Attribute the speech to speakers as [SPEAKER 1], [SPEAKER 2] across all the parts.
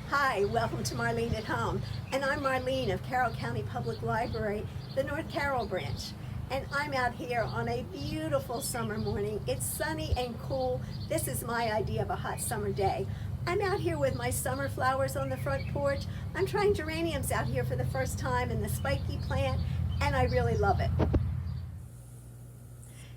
[SPEAKER 1] Hi, welcome to Marlene at Home. And I'm Marlene of Carroll County Public Library, the North Carroll branch. And I'm out here on a beautiful summer morning. It's sunny and cool. This is my idea of a hot summer day. I'm out here with my summer flowers on the front porch. I'm trying geraniums out here for the first time in the spiky plant, and I really love it.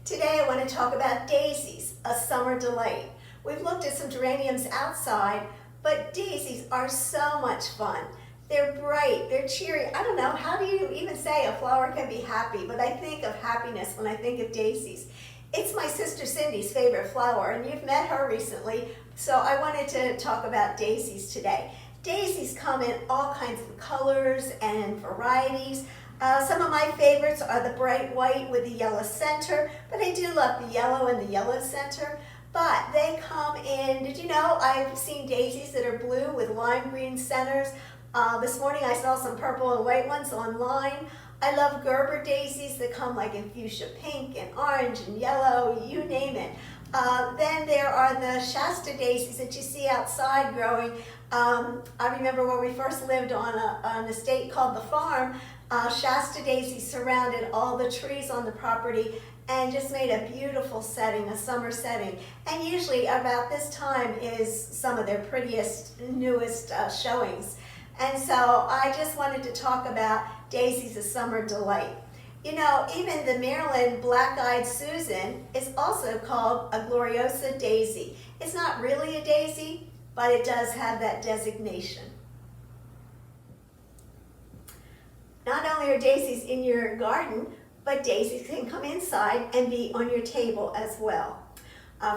[SPEAKER 1] Today I want to talk about daisies, a summer delight. We've looked at some geraniums outside, but daisies are so much fun. They're bright, they're cheery. I don't know, how do you even say a flower can be happy? But I think of happiness when I think of daisies. It's my sister Cindy's favorite flower, and you've met her recently, so I wanted to talk about daisies today. Daisies come in all kinds of colors and varieties. Some of my favorites are the bright white with the yellow center, but I do love the yellow and the yellow center. But they come in, did you know I've seen daisies that are blue with lime green centers. This morning I saw some purple and white ones online. I love Gerber daisies that come like in fuchsia pink and orange and yellow, you name it. Then there are the Shasta daisies that you see outside growing. I remember when we first lived on an estate called The Farm, Shasta daisies surrounded all the trees on the property and just made a beautiful setting, a summer setting. And usually about this time is some of their prettiest, newest showings. And so I just wanted to talk about daisies, a summer delight. You know, even the Maryland black-eyed Susan is also called a gloriosa daisy. It's not really a daisy, but it does have that designation. Not only are daisies in your garden, but daisies can come inside and be on your table as well.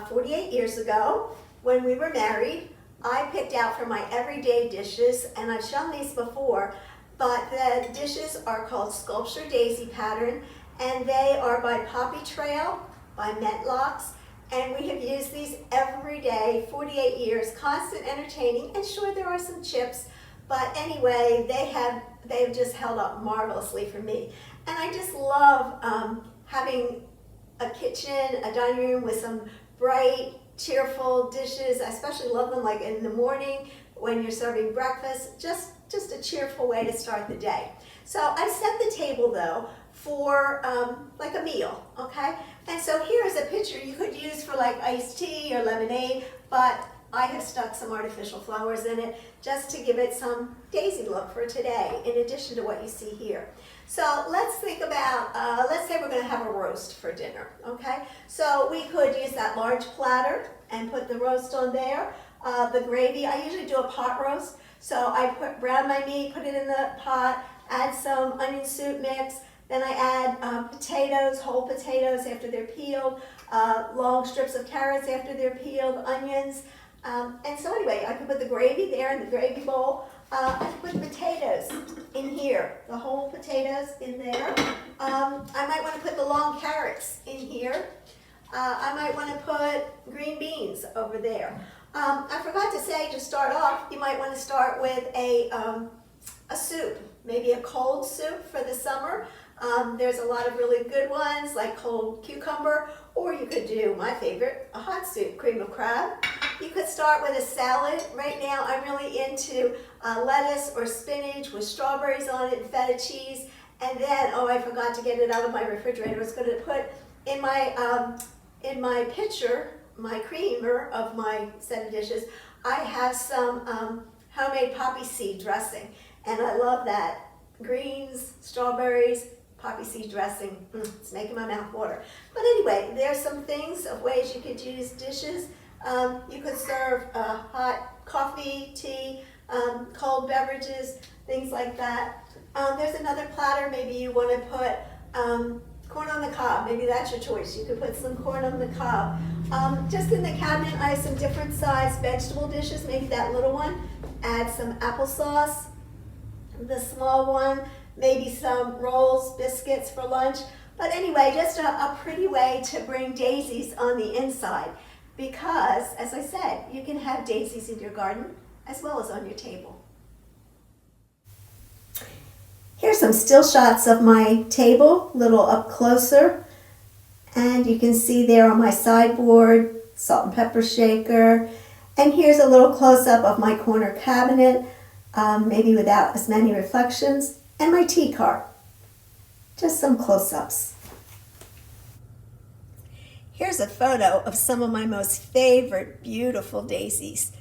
[SPEAKER 1] 48 years ago, when we were married, I picked out for my everyday dishes, and I've shown these before, but the dishes are called Sculpture Daisy Pattern, and they are by Poppy Trail, by Metlocks, and we have used these every day, 48 years, constant entertaining, and sure there are some chips, but anyway, they have just held up marvelously for me. And I just love having a kitchen, a dining room with some bright, cheerful dishes. I especially love them like in the morning when you're serving breakfast, just a cheerful way to start the day. So I set the table though for like a meal, okay? And so here's a picture you could use for like iced tea or lemonade, but I have stuck some artificial flowers in it just to give it some daisy look for today, in addition to what you see here. So let's think about, let's say we're going to have a roast for dinner, okay? So we could use that large platter and put the roast on there. The gravy, I usually do a pot roast. So I brown my meat, put it in the pot, add some onion soup mix, then I add potatoes, whole potatoes after they're peeled, long strips of carrots after they're peeled, onions. And so anyway, I could put the gravy there in the gravy bowl. I could put potatoes in here, the whole potatoes in there. I might want to put the long carrots in here. I might want to put green beans over there. I forgot to say, to start off, you might want to start with a soup, maybe a cold soup for the summer. There's a lot of really good ones like cold cucumber, or you could do my favorite, a hot soup, cream of crab. You could start with a salad. Right now I'm really into lettuce or spinach with strawberries on it and feta cheese. And then, oh, I forgot to get it out of my refrigerator. I was going to put in my pitcher, my creamer of my set of dishes, I have some homemade poppy seed dressing. And I love that. Greens, strawberries, poppy seed dressing. It's making my mouth water. But anyway, there's some things of ways you could use dishes. You could serve hot coffee, tea, cold beverages, things like that. There's another platter. Maybe you want to put corn on the cob. Maybe that's your choice. You could put some corn on the cob. Just in the cabinet, I have some different size vegetable dishes. Maybe that little one. Add some applesauce. The small one, maybe some rolls, biscuits for lunch. But anyway, just a pretty way to bring daisies on the inside, because, as I said, you can have daisies in your garden as well as on your table. Here's some still shots of my table, a little up closer. And you can see there on my sideboard, salt and pepper shaker. And here's a little close-up of my corner cabinet, maybe without as many reflections, and my tea cart. Just some close-ups. Here's a photo of some of my most favorite beautiful daisies.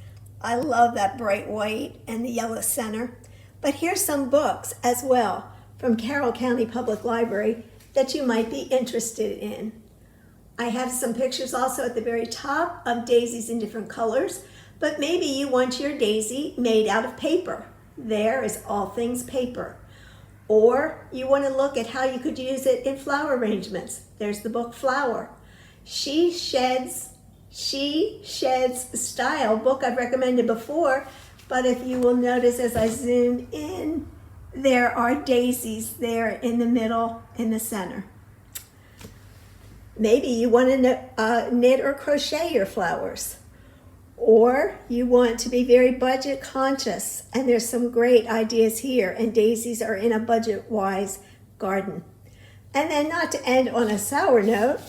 [SPEAKER 1] I love that bright white and the yellow center. But here's some books as well from Carroll County Public Library that you might be interested in. I have some pictures also at the very top of daisies in different colors, but maybe you want your daisy made out of paper. There is All Things Paper. Or you want to look at how you could use it in flower arrangements. There's the book Flower. She Sheds Style, book I've recommended before, but if you will notice as I zoom in, there are daisies there in the middle, in the center. Maybe you want to knit or crochet your flowers, or you want to be very budget conscious, and there's some great ideas here, and daisies are in a budget-wise garden. And then, not to end on a sour note,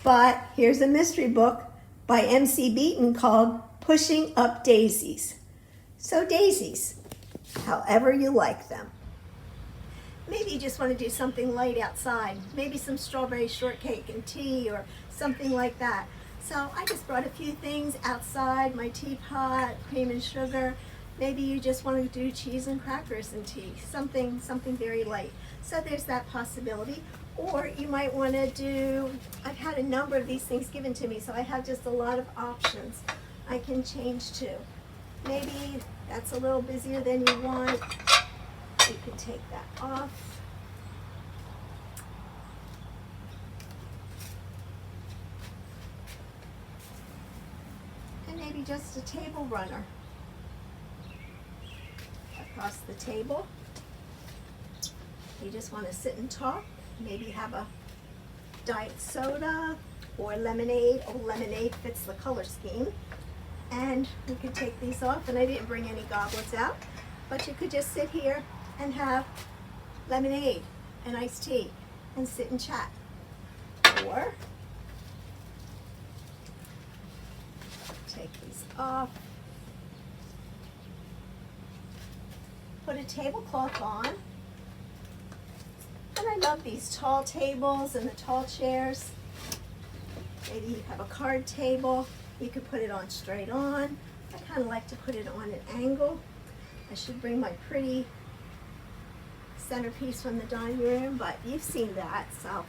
[SPEAKER 1] but here's a mystery book by M.C. Beaton called Pushing Up Daisies. So daisies, however you like them. Maybe you just want to do something light outside, maybe some strawberry shortcake and tea or something like that. So I just brought a few things outside, my teapot, cream and sugar. Maybe you just want to do cheese and crackers and tea, something very light. So there's that possibility. Or you might want to do, I've had a number of these things given to me, so I have just a lot of options I can change to. Maybe that's a little busier than you want. You can take that off. And maybe just a table runner across the table. You just want to sit and talk. Maybe have a diet soda or lemonade. Oh, lemonade fits the color scheme. And we could take these off, and I didn't bring any goblets out, but you could just sit here and have lemonade and iced tea and sit and chat. Or take these off, put a tablecloth on. And I love these tall tables and the tall chairs. Maybe you have a card table. You could put it on straight on. I kind of like to put it on an angle. I should bring my pretty centerpiece from the dining room, but you've seen that, so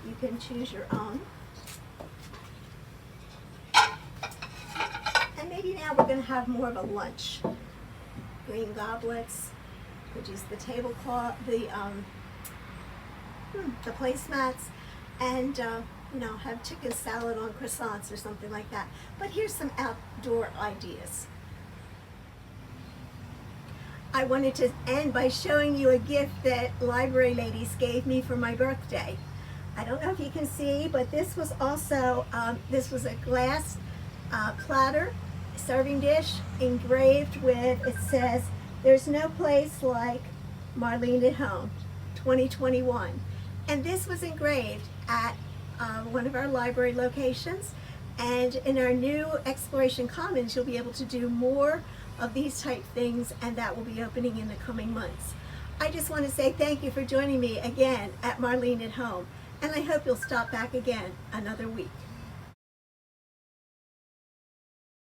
[SPEAKER 1] you can choose your own. And maybe now we're going to have more of a lunch. Green goblets. Could use the tablecloth, the placemats, and have chicken salad on croissants or something like that. But here's some outdoor ideas. I wanted to end by showing you a gift that library ladies gave me for my birthday. I don't know if you can see, but this was also this was a glass platter serving dish engraved with, it says, "There's no place like Marlene at home, 2021." And this was engraved at one of our library locations. And in our new Exploration Commons, you'll be able to do more of these type things, and that will be opening in the coming months. I just want to say thank you for joining me again at Marlene at Home, and I hope you'll stop back again another week.